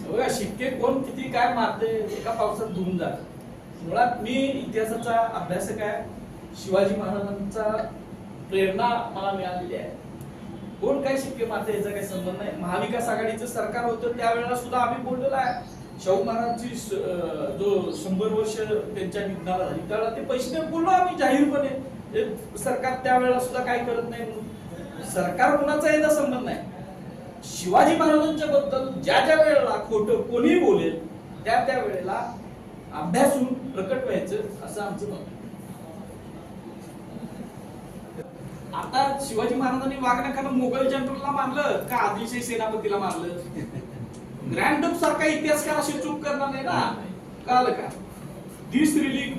बघा शिक्के कोण किती काय मारते एका पावसात धुवून जात। मुळात मी इतिहासाचा अभ्यासक आहे, शिवाजी महाराजांचा प्रेरणा मला मिळालेली आहे। कोण काय शिक्के मारते याचा काही संबंध नाही। महाविकास आघाडीचं सरकार होतं त्यावेळेला सुद्धा आम्ही बोललेलो आहे, शाहू महाराजांची जो 100 वर्ष त्यांच्या निधनाला झाली त्यावेळेला ते पैसे देऊन बोललो आम्ही जाहीरपणे, सरकार त्यावेळेला सुद्धा काय करत नाही म्हणून। सरकार कोणाचा याचा संबंध नाही। शिवाजी महाराजांच्या बद्दल ज्या ज्या वेळेला खोटं कोणी बोलेल त्या त्या वेळेला अभ्यासून प्रकट व्हायचं असं आमचं मत आहे। आता शिवाजी महाराजांनी वाघनखानं मोगल जनरलला मारलं का आदिलशाही सेनापतीला मारलं? ग्रँड डफ सारखा इतिहासकार अशी चूक करणार नाही ना, कळलं का? दिस रिलीक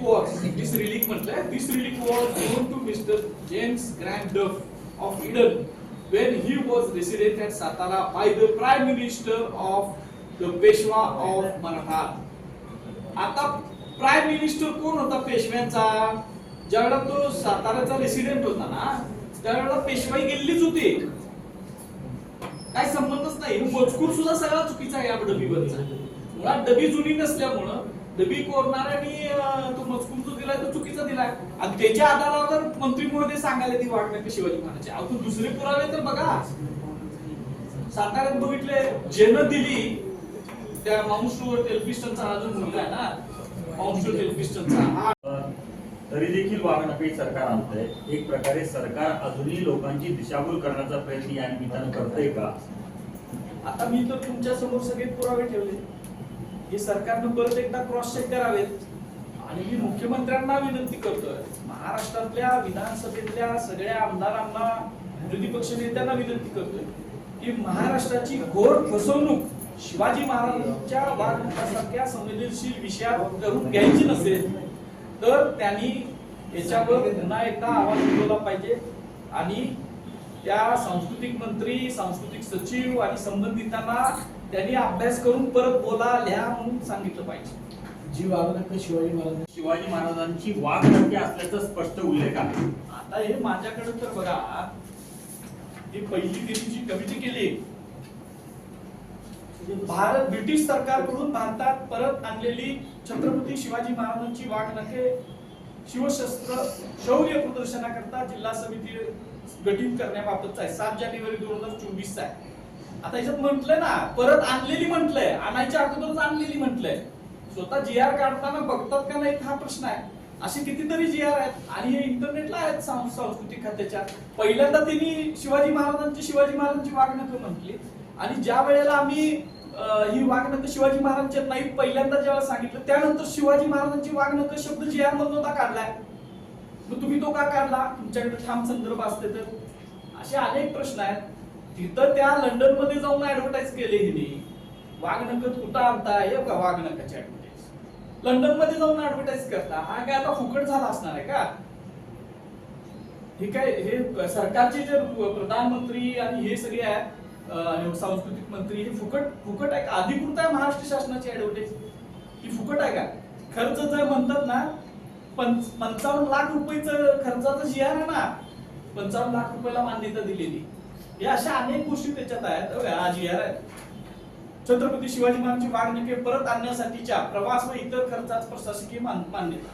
म्हटलंय, this relic was given to mister James Grant Duff of Eden when he was resident at Satara by the prime minister of the Peshwa of Maratha. आता प्राईम मिनिस्टर कोण होता पेशव्यांचा? ज्यावेळेला तो साताराचा रेसिडेंट होता ना त्यावेळेला पेशवाई गेलीच होती, काय संबंधच नाही। मजकूर सुद्धा सगळा चुकीचा आहे या डबीवरचा। मुळात डबी जुनी नसल्यामुळं डबी कोरणाऱ्यांनी तो मजकूर जो दिलाय तो चुकीचा दिलाय आणि त्याच्या आधारावर मंत्री महोदय सांगायला ती वाटणं शिवाजी महाराजांचे। अजून दुसरे पुरावे तर बघा, साताऱ्यात बघितले जेनं दिली त्या माउंट एल्फिस्टनचा हा जो मुलगा आहे ना, माउंट एल्फिस्टनचा, तरी देखील वागणं सरकार आणतंय। एक प्रकारे सरकार अजूनही लोकांची दिशाभूल करण्याचा प्रयत्न या निमित्तानं करतंय का? आता मी तर तुमच्या समोर सगळे पुरावे ठेवले, हे सरकारनं परत एकदा क्रॉस चेक करावेत। आणि मी मुख्यमंत्र्यांना विनंती करतोय, महाराष्ट्रातल्या विधानसभेतल्या सगळ्या आमदारांना, विरोधी पक्ष नेत्यांना विनंती करतोय की महाराष्ट्राची घोर फसवणूक शिवाजी महाराजांच्या वागणुकीसारख्या संवेदनशील विषयात करून घ्यायची नसेल तर त्यांनी याच्यावर पुन्हा एकदा आवाज उठवला पाहिजे आणि त्या सांस्कृतिक मंत्री, सांस्कृतिक सचिव आणि संबंधितांना त्यांनी अभ्यास करून परत बोला, लिहा म्हणून सांगितलं पाहिजे। जी वागणूक शिवाजी महाराजांची वागणुकी असल्याचा स्पष्ट उल्लेख आहे। आता हे माझ्याकडे तर बघा, ही पहिली दिल्लीची कमिटी केली, भारत ब्रिटिश सरकारकडून भारतात परत आणलेली छत्रपती शिवाजी महाराजांची वाघनखे शिवशस्त्र शौर्य प्रदर्शनाकरता जिल्हा समिती गठीत करण्याबाबतचा आहे, 7 जानेवारी 2024 आहे। आता याच्यात म्हटलंय ना परत आणलेली, म्हटलंय आणायच्या अगोदरच आणलेली म्हटलंय। स्वतः जीआर काढताना बघतात का नाही हा प्रश्न आहे। असे कितीतरी जीआर आहेत आणि हे इंटरनेटला आहेत सांस्कृतिक खात्याच्या। पहिल्यांदा त्यांनी शिवाजी महाराजांची वागणूक म्हटली आणि ज्या वेळेला आम्ही ही वागणूक शिवाजी महाराजांच्या नाही पहिल्यांदा जेव्हा सांगितलं त्यानंतर शिवाजी महाराजांची वागणूक शब्द जीआर मधून होता काढलाय, मग तुम्ही तो का काढला? तुमच्याकडे ठाम संदर्भ असते तर। असे अनेक प्रश्न आहेत। तिथं त्या लंडन मध्ये जाऊन ऍडव्हर्टाइज केले हिने, वाघनखत कुठं आणता हे का वाघनखाची ऍडव्हर्टाइज लंडन मध्ये जाऊन ऍडव्हर्टाइज करता, हा काय आता फुकट झाला असणार आहे का? हे काय हे सरकारचे जे प्रधानमंत्री आणि हे सगळे आहेत सांस्कृतिक मंत्री, हे फुकट आहे का? अधिकृत आहे महाराष्ट्र शासनाची ऍडव्हर्टाइज, ही फुकट आहे का? खर्च जर म्हणतात ना 55 लाख रुपयाचं खर्चाचं जीआर आहे ना, 55 लाख रुपयाला मान्यता दिलेली, हे अशा अनेक गोष्टी त्याच्यात आहेत। हा जीआर आहे, छत्रपती शिवाजी महाराजांची वागणुके परत आणण्यासाठीच्या प्रवास व इतर खर्चाच प्रशासकीय मान्यता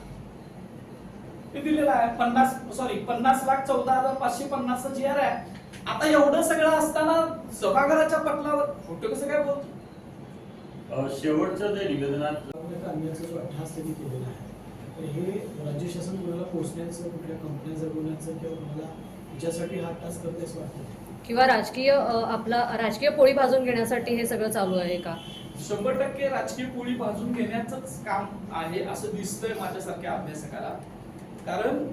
हे दिलेलं आहे। 50,14,550 जीआर आहे। आता एवढं सगळं असताना सभागृहाच्या पटलावर फोटो कसं काय बोलतो? शेवटचं जे निवेदनात आणण्याचं जो अट्टहास केलेला आहे, तर हे राज्य शासन कोणाला पोहोचण्याचं, कुठल्या कंपन्या जगवण्याचं किंवा कोणाला याच्यासाठी हा अट्टहास करते असं वाटतं किंवा राजकीय पोळी भाजून घेण्यासाठी हे सगळं चालू आहे का? 100% राजकीय पोळी भाजून घेण्याचंच काम आहे असं दिसतंय माझ्यासारख्या अभ्यासकाला। कारण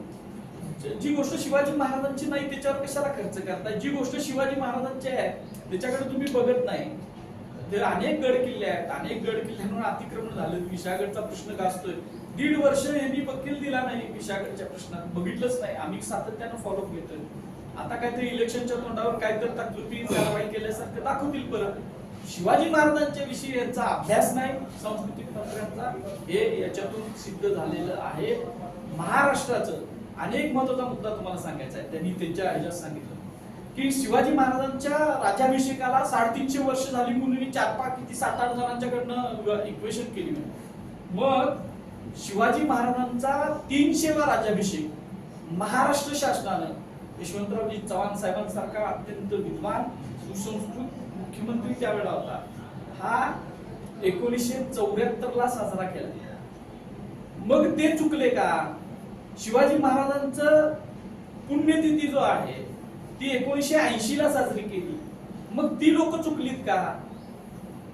जी गोष्ट शिवाजी महाराजांची नाही त्याच्यावर कशाला खर्च करताय? जी गोष्ट शिवाजी महाराजांची आहे त्याच्याकडे तुम्ही बघत नाही। तर अनेक गड किल्ले आहेत, अनेक गड किल्ल्यांवर अतिक्रमण झालं, विशागडचा प्रश्न गाजतोय। 1.5 वर्ष यांनी वकील दिला नाही विशागडच्या प्रश्नात, बघितलंच नाही, आम्ही सातत्यानं फॉलो घेतोय। आता काहीतरी इलेक्शनच्या तोंडावर काहीतरी तकलिफी कारवाई केल्यासारखं दाखवतील परत। शिवाजी महाराजांच्या विषयी यांचा अभ्यास नाही सांस्कृतिक मंत्र्यांचा, हे याच्यातून सिद्ध झालेलं आहे। महाराष्ट्राचं अनेक महत्त्वाचा मुद्दा तुम्हाला सांगायचा आहे, त्यांनी त्यांच्या ह्याच्यात सांगितलं की शिवाजी महाराजांच्या राज्याभिषेकाला 350 वर्ष झाली मुलींनी 4-5 किती 7-8 जणांच्याकडनं इक्वेशन केली. मग शिवाजी महाराजांचा 300वा राज्याभिषेक महाराष्ट्र शासनानं यशवंतरावजी चव्हाण साहेबांसारखा अत्यंत विद्वान सुसंस्कृत मुख्यमंत्री त्यावेळेला होता, हा 1974ला साजरा केला. मग ते चुकले का? शिवाजी महाराजांचं पुण्यतिथी जो आहे ती 1980ला साजरी केली, मग ती लोक चुकलीत का?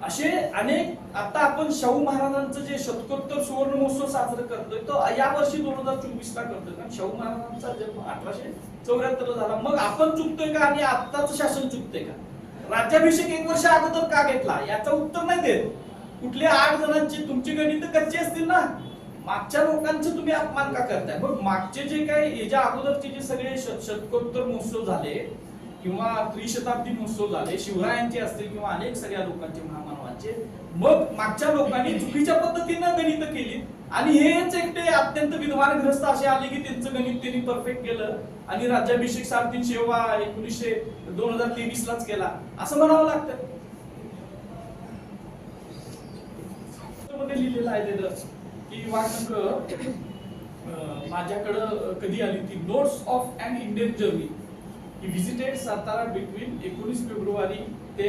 असे अनेक. आता आपण शाहू महाराजांचं जे शतकोत्तर सुवर्ण महोत्सव साजरा करतोय तो या वर्षी 2024ला करतोय, कारण शाहू महाराजांचा जन्म 1874 झाला. मग आपण चुकतोय का आणि आत्ताचं शासन चुकतंय का? राज्याभिषेक 1 वर्ष अगोदर का घेतला याचं उत्तर नाही देत. कुठल्या 8 जणांची तुमची गणित कच्ची असतील ना, मागच्या लोकांचं तुम्ही अपमान का करताय? मग मागचे जे काही याच्या अगोदरचे जे सगळे शतकोत्तर महोत्सव झाले किंवा त्रिशताब्दी महोत्सव झाले, शिवरायांचे असतील किंवा अनेक सगळ्या लोकांचे महामानवांचे, मग मागच्या लोकांनी चुकीच्या पद्धतीनं गणित केली आणि हेच एकटे अत्यंत विद्वानग्रस्त असे आले की त्यांचं गणित त्यांनी परफेक्ट केलं आणि राज्याभिषेक 350 2023लाच केला असं म्हणावं लागतं. लिहिलेलं आहे की वाटणं माझ्याकडं कधी आली ती notes of an Indian journey. He visited Satara between 19 फेब्रुवारी ते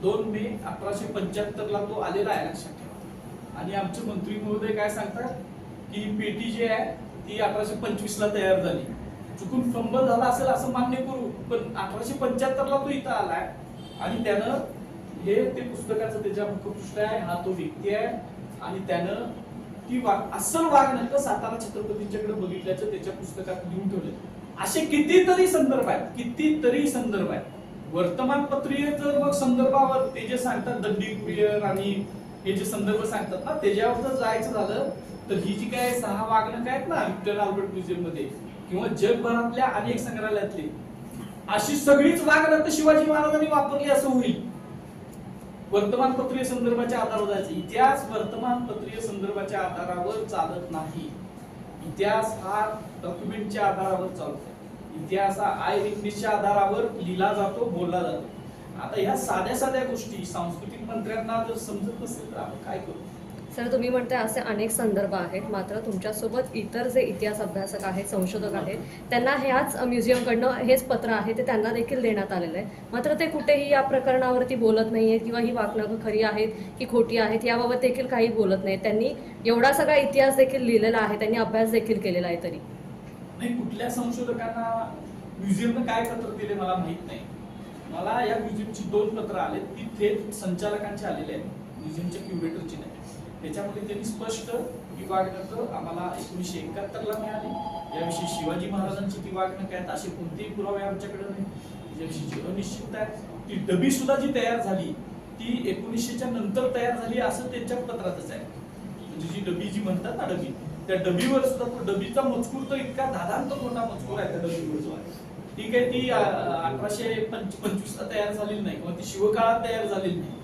2 मे 1875ला तो आलेला आहे, लक्षात ठेवा. आणि आमचे मंत्री महोदय काय सांगतात की पेटी जी आहे ती 1825ला तयार झाली. चुकून फंबल झाला असेल असं मान्य करू, पण 1875ला तो इथं आलाय आणि त्यानं हे ते पुस्तकाचं त्याच्या मुखपृष्ठ आहे, हा तो व्यक्ती आहे आणि त्यानं ती अस्सल वागणं सातारा छत्रपतींच्याकडे बघितल्याचं त्याच्या पुस्तकात लिहून ठेवलं. असे कितीतरी संदर्भ आहेत. वर्तमानपत्रीय तर मग संदर्भावर ते जे सांगतात दंडी कुरिअर आणि हे जे संदर्भ सांगतात ना, त्याच्यावर जर जायचं झालं तर ही जी काय 6 वागणक आहेत ना विक्टर अल्बर्ट म्युझियम मध्ये किंवा जगभरातल्या अनेक संग्रहालयातली, अशी सगळीच वागणक शिवाजी महाराजांनी वापरली असं होईल. वर्तमानपत्रीय संदर्भाच्या आधारावर जायचं. इतिहास वर्तमानपत्रीय संदर्भाच्या आधारावर चालत नाही. इतिहास हा डॉक्युमेंटच्या आधारावर चालतो. इतिहास हा आय विटनेसच्या आधारावर लिहिला जातो, बोलला जातो. आता ह्या साध्या गोष्टी सांस्कृतिक मंत्र्यांना जर समजत नसेल तर आपण काय करू? सर, तुम्ही म्हणताय असे अनेक संदर्भ आहेत, मात्र तुमच्यासोबत इतर जे इतिहास अभ्यासक आहेत, संशोधक आहेत, त्यांना ह्याच म्युझियमकडनं हेच पत्र आहे ते त्यांना देखील देण्यात आलेलं आहे. मात्र ते कुठेही या प्रकरणावरती बोलत नाहीयेत किंवा ही वाकणं खरी आहेत की खोटी आहेत याबाबत देखील काही बोलत नाहीत. त्यांनी एवढा सगळा इतिहास देखील लिहिलेला आहे, त्यांनी अभ्यास देखील केलेला आहे. तरी नाही, कुठल्या संशोधकांना म्युझियमनं काय पत्र दिले मला माहित नाही. मला या म्युझियमची 2 पत्र आले, ती थेट संचालकांचे आलेले आहेत, म्युझियमच्या क्युरेटरची नाही. त्याच्यामध्ये त्यांनी स्पष्ट ही वागणक आम्हाला 1971ला मिळाली. याविषयी शिवाजी महाराजांची ती वागणक आहेत असे कोणतेही पुरावे आमच्याकडे नाही. त्याविषयीची अनिश्चितता आहे. ती डबी सुद्धा जी तयार झाली ती 1900च्या नंतर तयार झाली असं त्यांच्या पत्रातच आहे. म्हणजे जी डबी जी म्हणतात ना डबी, त्या डबीवर सुद्धा तो डबीचा मजकूर तर इतका धादांत मोठा मजकूर आहे त्या डबीवर जो आहे. ठीक आहे, ती 1825ला तयार झालेली नाही किंवा ती शिवकाळात तयार झालेली नाही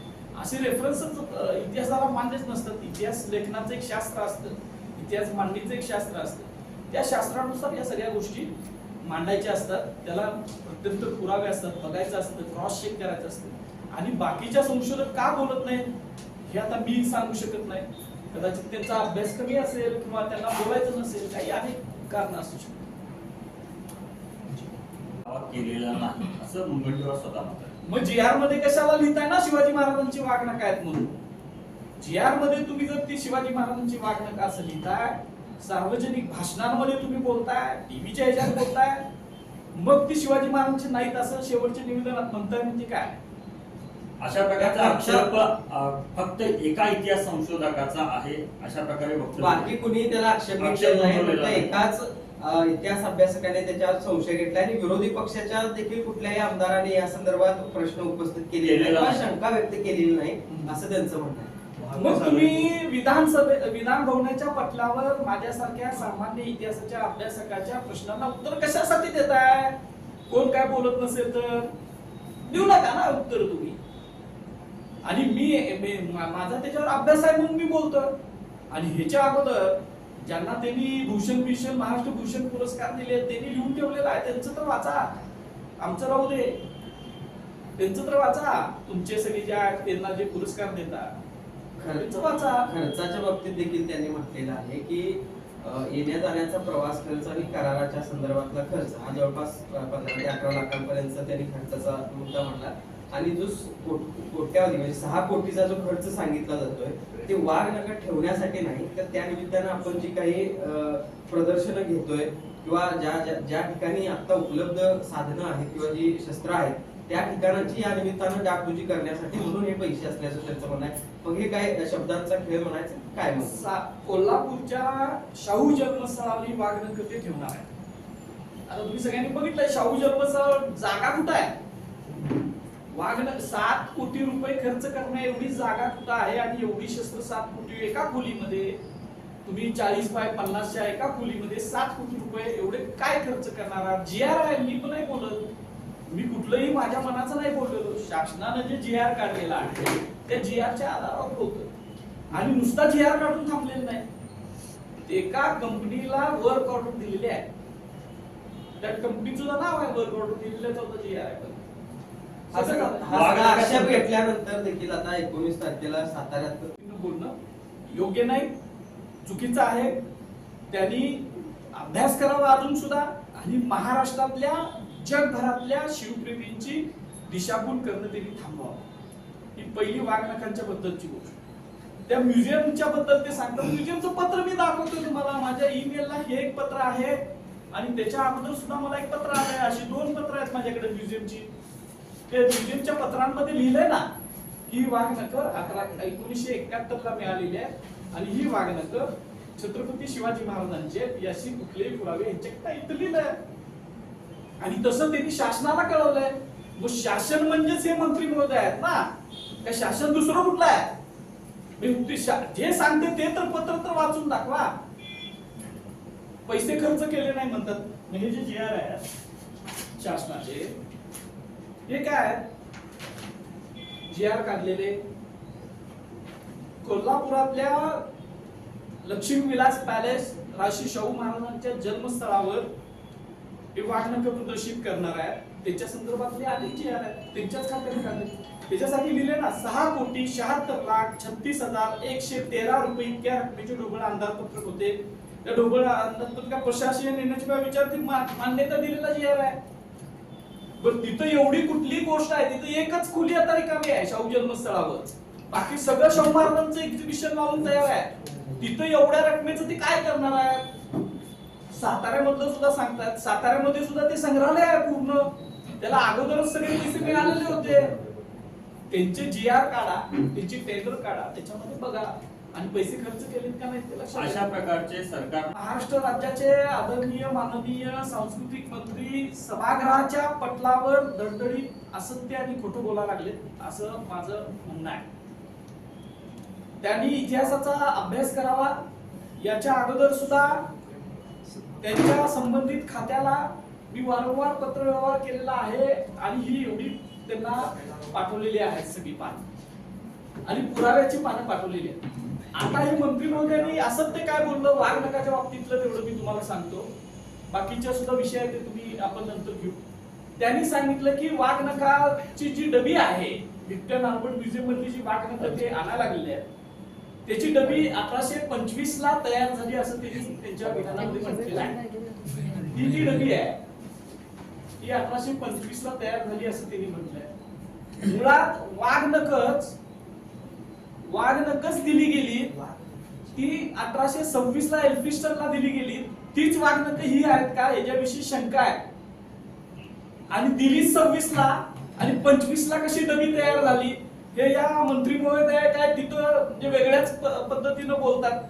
असे रेफरन्सच इतिहासाला मान्यच नसतात. इतिहास लेखनाचं एक शास्त्र असतं, इतिहास मांडणीचं एक शास्त्र असतं. त्या शास्त्रानुसार या सगळ्या गोष्टी मांडायच्या असतात, त्याला अत्यंत पुरावे असतात, बघायचं असतं, क्रॉस चेक करायचं असतं. आणि बाकीच्या संशोधक का बोलत नाहीत हे आता मी सांगू शकत नाही. कदाचित त्यांचा अभ्यास कमी असेल किंवा त्यांना बोलायचं नसेल, काही अनेक कारण असू शकतात. केलेला नाही असं मुनगंटीवार स्वतः म्हणतात. मग GR मध्ये कशाला लिहिताय ना शिवाजी महाराजांची वागणक आहेत म्हणून? GR मध्ये तुम्ही जर ती शिवाजी महाराजांची वागणक असं लिहिताय, सार्वजनिक भाषणांमध्ये तुम्ही बोलताय, टीव्हीच्या ह्याच्यात बोलताय, मग ती शिवाजी महाराजांची नाहीत असं शेवटच्या निवेदनात म्हणताय म्हणजे काय? अशा प्रकारचा आक्षेप फक्त एका इतिहास संशोधकाचा आहे अशा प्रकारे वक्तव्य. बाकी कुणी त्याला आक्षेप घेतलेला नाही. फक्त एकाच इतिहास अभ्यासकाने त्याच्यावर संशय घेतला आणि विरोधी पक्षाच्या देखील कुठल्याही आमदाराने या संदर्भात प्रश्न उपस्थित केलेले नाही किंवा शंका व्यक्त केलेली नाही असं त्यांचं म्हणणं आहे. मग तुम्ही विधान भवनाच्या पटलावर माझ्यासारख्या सामान्य इतिहासाच्या अभ्यासकाच्या प्रश्नांना उत्तर कशासाठी देताय? कोण काय बोलत नसेल तर देऊ नका ना उत्तर तुम्ही. आणि माझा त्याच्यावर अभ्यास आहे म्हणून मी बोलतोय. आणि ह्याच्या अगोदर ज्यांना त्यांनी महाराष्ट्र भूषण पुरस्कार दिले त्यांनी लिहून ठेवलेला आहे, त्यांचं तर वाचा, आमचं राहू दे. त्यांचं तर वाचा. तुमचे सगळे जे आहेत त्यांना जे पुरस्कार देतात त्यांचं वाचा. खर्चाच्या बाबतीत देखील त्यांनी म्हटलेलं आहे की येण्या जाण्याचा प्रवास खर्च आणि कराराच्या संदर्भातला खर्च हा जवळपास 15 ते 11 लाखांपर्यंत त्यांनी खर्चाचा मुद्दा मांडला. आणि जो कोट्यावधी म्हणजे 6 कोटीचा जो खर्च सांगितला जातोय ते वाघ नका ठेवण्यासाठी नाही, तर त्या निमित्तानं आपण जी काही प्रदर्शनं घेतोय किंवा ज्या ठिकाणी आता उपलब्ध साधनं आहेत किंवा जी शस्त्र आहेत त्या ठिकाणाची या निमित्तानं डागडुजी करण्यासाठी म्हणून हे पैसे असल्याचं त्यांचं म्हणणं आहे. मग हे काय शब्दांचा खेळ म्हणायचं काय मग? कोल्हापूरच्या शाहू जन्मस्थळावरील वाघ नख ते ठेवणार आहे. आता तुम्ही सगळ्यांनी बघितलंय शाहू जन्मस्थळ जागा कुठं आहे? वाघ 7 कोटी रुपये खर्च करण्या एवढी जागा कुठं आहे आणि एवढी शस्त्र 7 कोटी एका खोलीमध्ये तुम्ही 40 बाय 50च्या एका खोलीमध्ये 7 कोटी रुपये एवढे काय खर्च करणार आहात? GR आहे, मी पण नाही बोलत, मी कुठलंही माझ्या मनाचं नाही बोललेलो. शासनानं जे GR काढलेला आहे त्या GRच्या आधारावर होतं आणि नुसता GR काढून थांबलेलं नाही. एका कंपनीला वर्क ऑर्डर दिलेली आहे, त्या कंपनीचं नाव आहे वर्क ऑर्डर दिलेलं होतं GR आहे. हा सगळा आक्षेप घेतल्यानंतर देखील आता 19 तारखेला साताऱ्यात बोलणं योग्य नाही, चुकीचं आहे. त्यांनी अभ्यास करावा अजून सुद्धा आणि महाराष्ट्रातल्या जगभरातल्या शिवप्रेमींची दिशाभूल करणं त्यांनी थांबवावं. ही पहिली वाघनखांच्या बद्दलची गोष्ट. त्या म्युझियमच्या बद्दल ते सांगतात. म्युझियमचं पत्र मी दाखवतो तुम्हाला, माझ्या ईमेलला हे एक पत्र आहे आणि त्याच्या अगोदर सुद्धा मला एक पत्र आलंय. अशी 2 पत्र आहेत माझ्याकडे म्युझियमची. ते म्युझियमच्या पत्रांमध्ये लिहिलंय ना ही वाघनख 1971 ला मिळालेली आहे आणि ही वाघनख छत्रपती शिवाजी महाराजांचे याशी कुठलेही पुरावे यांच्याकडे इथं लिहिलंय आणि तसं त्यांनी शासनाला कळवलंय. मग शासन म्हणजेच हे मंत्री महोदय आहेत ना, काय शासन दुसरं कुठलं आहे? जे सांगते ते तर पत्र तर वाचून दाखवा. पैसे खर्च केले नाही म्हणतात. म्हणजे जे GR आहे शासनाचे हे काय GR काढलेले कोल्हापुरातल्या लक्ष्मीविलास पॅलेस राशी शाहू महाराजांच्या जन्मस्थळावर हे वाघनख प्रदर्शित करणार आहे. त्याच्या संदर्भातले अनेक GR आहेत, त्यांच्याच खात्याने काढले. त्याच्यासाठी लिहिले ना 6,76,36,113 रुपये इतक्या रकमेचे ढोबळ अंदाजपत्रक होते. त्या ढोबळ अंदाजपत्रका प्रशासकीय निर्णयाच्या विचारार्थी मान्यता दिलेला GR आहे. पण तिथं एवढी कुठली गोष्ट आहे? तिथं एकच खोली आता रिकामी आहे शाहू जन्मस्थळावर. बाकी सगळं शाहू महाराजांचं एक्झिबिशन लावून तयार आहे. तिथं एवढ्या रकमेचं ते काय करणार आहे? साताऱ्यामधलं सुद्धा सांगतात, साताऱ्यामध्ये सुद्धा ते संग्रहालय आहे पूर्ण, त्याला अगोदरच सगळे पैसे मिळालेले होते. त्यांचे GR काढा, त्यांची टेंडर काढा, त्याच्यामध्ये बघा आणि पैसे खर्च केलेत का नाही ते लक्षात. अशा प्रकारचे सरकार महाराष्ट्र राज्याचे आदरणीय माननीय सांस्कृतिक मंत्री सभागृहाच्या पटलावर दणदणीत असत्य आणि खोटं बोलायला लागले असं माझं म्हणणं आहे. त्यांनी इतिहासाचा अभ्यास करावा. याच्या अगोदर सुद्धा त्यांच्या संबंधित खात्याला मी वारंवार पत्र व्यवहार केलेला आहे आणि ही एवढी त्यांना पाठवलेली आहेत सगळी पानं आणि पुराव्याची पानं पाठवलेली आहेत. आता हे मंत्री महोदयांनी असत्य काय बोललं वाघनखाच्या बाबतीतलं तेवढं मी तुम्हाला सांगतो. बाकीच्या सुद्धा विषय आहेत ते तुम्ही आपण नंतर घेऊ. त्यांनी सांगितलं की वाघनखाची जी डबी आहे विक्टर नार्बट म्युझियम मधली जी वाघनख ते आणायला लागलेली आहे त्याची डबी 1825 ला तयार झाली असं त्यांनी त्यांच्या विधानामध्ये म्हटलेलं आहे. ही जी डबी आहे ती 1825 ला तयार झाली असं त्यांनी म्हटलंय. मुळात वाघनखच दिली गेली ती 1826 ला एल्फिस्टनला दिली गेली. तीच वाघनख ही आहेत का याच्याविषयी शंका आहे. आणि दिली 26 ला आणि 25 ला कशी डबी तयार झाली हे या मंत्री महोदय काय तिथं म्हणजे वेगळ्याच पद्धतीनं बोलतात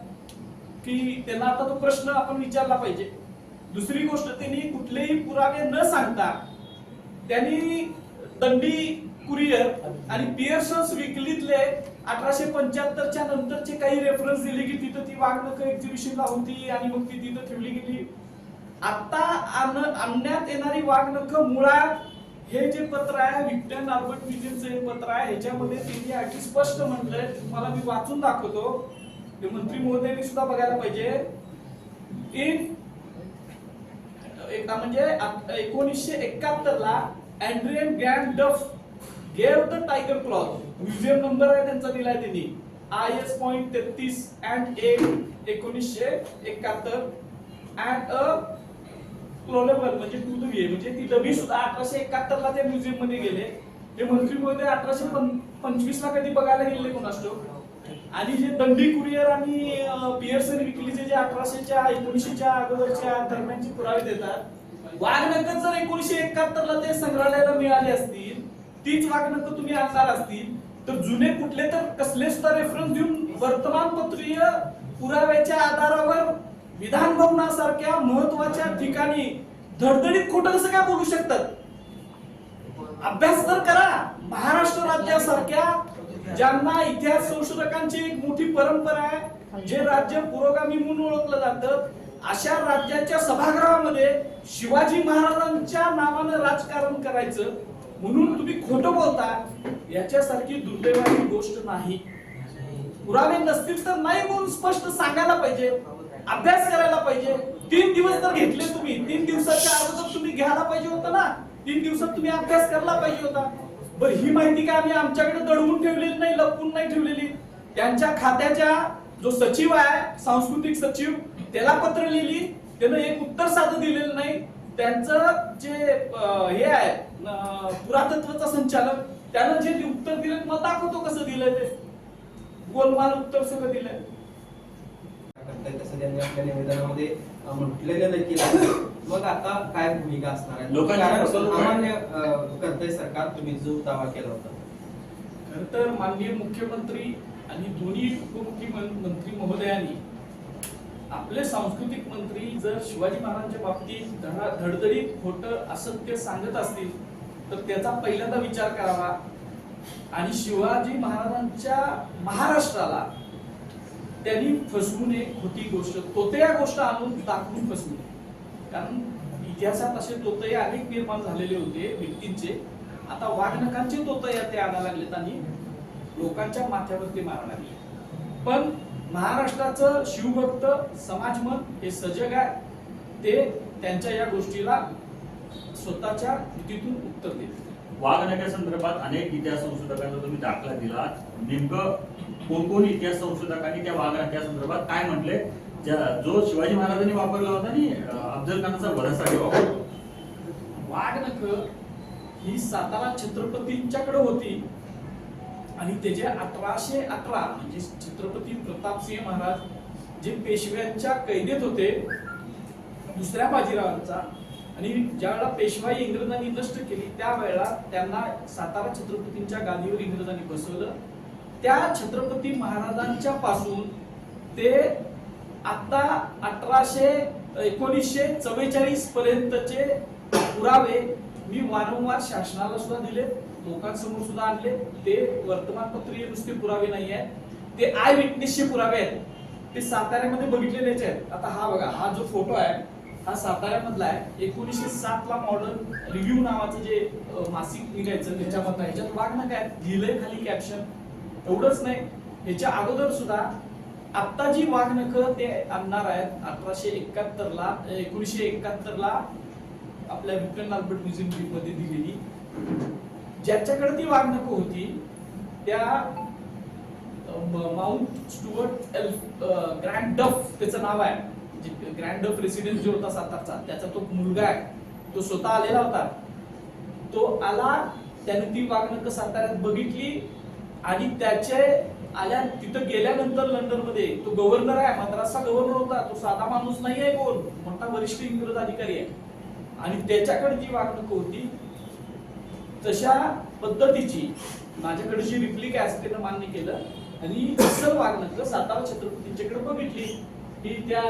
की त्यांना आता तो प्रश्न आपण विचारला पाहिजे. दुसरी गोष्ट त्यांनी कुठलेही पुरावे न सांगता त्यांनी दंडी कुरिअर आणि पिअर्सन्स विकलीतले 1875च्या नंतरचे काही रेफरन्स दिले की तिथं ती वाघनख एक्झिबिशनला होती आणि मग ती तिथं ठेवली गेली. आता आणण्यात येणारी वाघनख मुळात हे जे पत्र आहे विक्टर नार्बट म्युझियमचं हे पत्र आहे ह्याच्यामध्ये त्यांनी अगदी स्पष्ट म्हटलंय. तुम्हाला मी वाचून दाखवतो. ते मंत्री महोदयांनी सुद्धा बघायला पाहिजे. एकदा म्हणजे 1971 ला अँड्रियन ग्रँड डफ gave the tiger cloth. Museum number आहे त्यांचा दिलाय त्यांनी IS.33 and 1971 and a clonable म्हणजे टू द व्ही, म्हणजे ती डबी सुद्धा 1871 ला त्या म्युझियम मध्ये गेले. ते मंत्री महोदय 1825 ला कधी बघायला गेले कोणास ठाऊक. आणि जे दंडी कुरिअर आणि पियर्सन विकिलीचे जे 1800च्या 1900च्या अगोदरच्या दरम्यानचे पुरावे देतात, वाघनखं जर 1971 ला ते संग्रहालयाला मिळाले असतील, तीच वाघनखं तुम्ही आणणार असतील, तर जुने कुठले तर कसले सुद्धा रेफरन्स देऊन वर्तमानपत्रीय पुराव्याच्या आधारावर विधान भवनासारख्या महत्वाच्या ठिकाणी धडधडीत खोटं कसं काय बोलू शकतात? अभ्यास तर करा. महाराष्ट्र राज्यासारख्या ज्यांना इतिहास संशोधकांची एक मोठी परंपरा आहे, जे राज्य पुरोगामी म्हणून ओळखलं जातं, अशा राज्याच्या सभागृहामध्ये शिवाजी महाराजांच्या नावानं राजकारण करायचं म्हणून तुम्ही खोटं बोलता, याच्यासारखी दुर्दैवाची गोष्ट नाही. पुरावे नसतील तर नाही म्हणून स्पष्ट सांगायला पाहिजे, अभ्यास करायला पाहिजे. 3 दिवस जर घेतले तुम्ही, 3 दिवसाच्या अगोदर तुम्ही घ्यायला पाहिजे होतं ना. 3 दिवसात तुम्ही अभ्यास करायला पाहिजे होता. बरं, ही माहिती काय आम्ही आमच्याकडे दडवून ठेवलेली नाही, लपवून नाही ठेवलेली. त्यांच्या खात्याच्या जो सचिव आहे, सांस्कृतिक सचिव, त्याला पत्र लिहिली, त्यानं एक उत्तर साधं दिलेलं नाही. त्यांचं जे हे आहे पुरातत्वचा संचालक, त्यानं जे उत्तर दिलं मला दाखवतो कसं दिलंय ते. गोलमाल उत्तर सगळं दिलंय. तसं त्यांनी आपल्या निवेदनामध्ये म्हटलेलं देखील आहे. मग आता काय भूमिका असणार आहे? कारण सामान्य करतंय सरकार, तुम्ही जो दावा केला होता. खर तर माननीय मुख्यमंत्री आणि दोन्ही उपमुख्यमंत्री महोदयांनी आपले सांस्कृतिक मंत्री जर शिवाजी महाराजांच्या बाबतीत धडधडीत खोटं असत्य सांगत असतील तर त्याचा पहिल्यांदा विचार करावा. आणि शिवाजी महाराजांच्या महाराष्ट्राला त्यांनी फसवून एक खोटी गोष्ट, तोतया गोष्ट आणून दाखवून फसवून. कारण इतिहासात असे तोतये अनेक निर्माण झालेले होते व्यक्तींचे. आता वाघनखांचे तोतया ते आणायला लागलेत आणि लोकांच्या माथ्यावर ते मारायला लागले. पण महाराष्ट्राचं शिवभक्त समाजमन हे सजग आहे, ते त्यांच्या या गोष्टीला स्वतःच्या कृतीतून उत्तर देते. वाघनख्या संदर्भात अनेक इतिहास संशोधकांचा तुम्ही दाखला दिला. नेमकं कोण इतिहास संशोधकांनी त्या वाघनख्या संदर्भात काय म्हटले? जो शिवाजी महाराजांनी वापरला होता आणि अफजल खानाचा वधासाठी वापरला. वाघनख ही सातारा छत्रपतींच्याकडे होती आणि त्याचे 1811 म्हणजे छत्रपती प्रतापसिंह महाराज जे पेशव्यांच्या कैदेत होते दुसऱ्या बाजीरावांचा, आणि ज्यावेळेला पेशवाई इंग्रजांनी नष्ट केली त्यावेळेला त्यांना सातारा छत्रपतींच्या गादीवर इंग्रजांनी बसवलं. त्या छत्रपती महाराजांच्या पासून ते आता 1944 पर्यंतचे पुरावे मी वारंवार शासनाला सुद्धा दिले, लोकांसमोर सुद्धा आणले. ते वर्तमानपत्रीय नुसते पुरावे नाही आहेत, ते आय विटनेसचे पुरावे आहेत. ते साताऱ्यामध्ये बघितलेलेच आहेत. आता हा बघा, हा जो फोटो आहे हा साताऱ्यामधला आहे. 1907 ला मॉडर्न रिव्ह्यू नावाचं जे मासिक निघायचं त्याच्यामधला, ह्याच्यात वाघनख आहे, लिहिलंय खाली कॅप्शन. एवढंच नाही, ह्याच्या अगोदर सुद्धा आता जी वाघनख ते आणणार आहेत 1971 ला आपल्या विक्टन अल्बर्ट म्युझियम मध्ये दिलेली, ज्याच्याकडे ती वाघनख होती त्या माउंट स्टुअर्ट ग्रँड डफ त्याचं नाव आहे. ग्रँड डफ रेसिडेन्स जो होता सातारचा, त्याचा तो मुलगा आहे, तो स्वतः आलेला होता. तो आला, त्याने ती वाघनख साताऱ्यात बघितली आणि त्याचे आल्या तिथं गेल्यानंतर लंडन मध्ये तो गव्हर्नर आहे, मद्रासचा गव्हर्नर होता. तो साधा माणूस नाही आहे, कोण मोठा वरिष्ठ इंग्रज अधिकारी आहे. आणि त्याच्याकडे जी वाघनख होती तशा पद्धतीची माझ्याकडे जी रिप्लिक आहे असं त्यानं मान्य केलं. आणि असल वाघनख सातारा छत्रपतींच्याकडे बघितली की त्या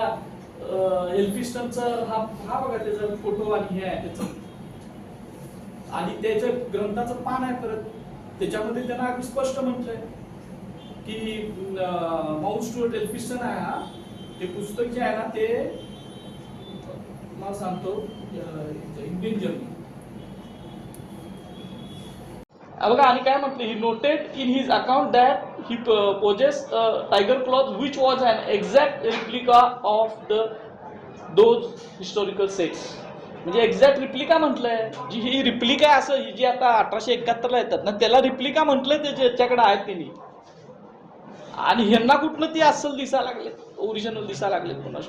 एल्फिस्टनचं हा बघा त्याचा फोटो आणि हे आहे त्याचं, आणि त्याच्या ग्रंथाचं पान आहे परत, त्याच्यामध्ये त्यांना अगदी स्पष्ट म्हटलंय की माउंट स्टुअर्ट एल्फिस्टन आहे हा, ते पुस्तक जे आहे ना ते मला सांगतो इंडियन जर्नी. बघा, आणि काय म्हटलं, he noted in his account that he poses tiger cloth which was an exact replica of those historical sets. म्हणजे एक्झॅक्ट रिप्लिका म्हटलंय, जी ही रिप्लिका आहे असं, ही जी आता 1871 येतात ना त्याला रिप्लिका म्हटलंय, त्याच्याकडे आहेत त्यांनी. आणि ह्यांना कुठनं ती अस्सल दिसायला लागले, ओरिजिनल दिसायला लागले कोणाच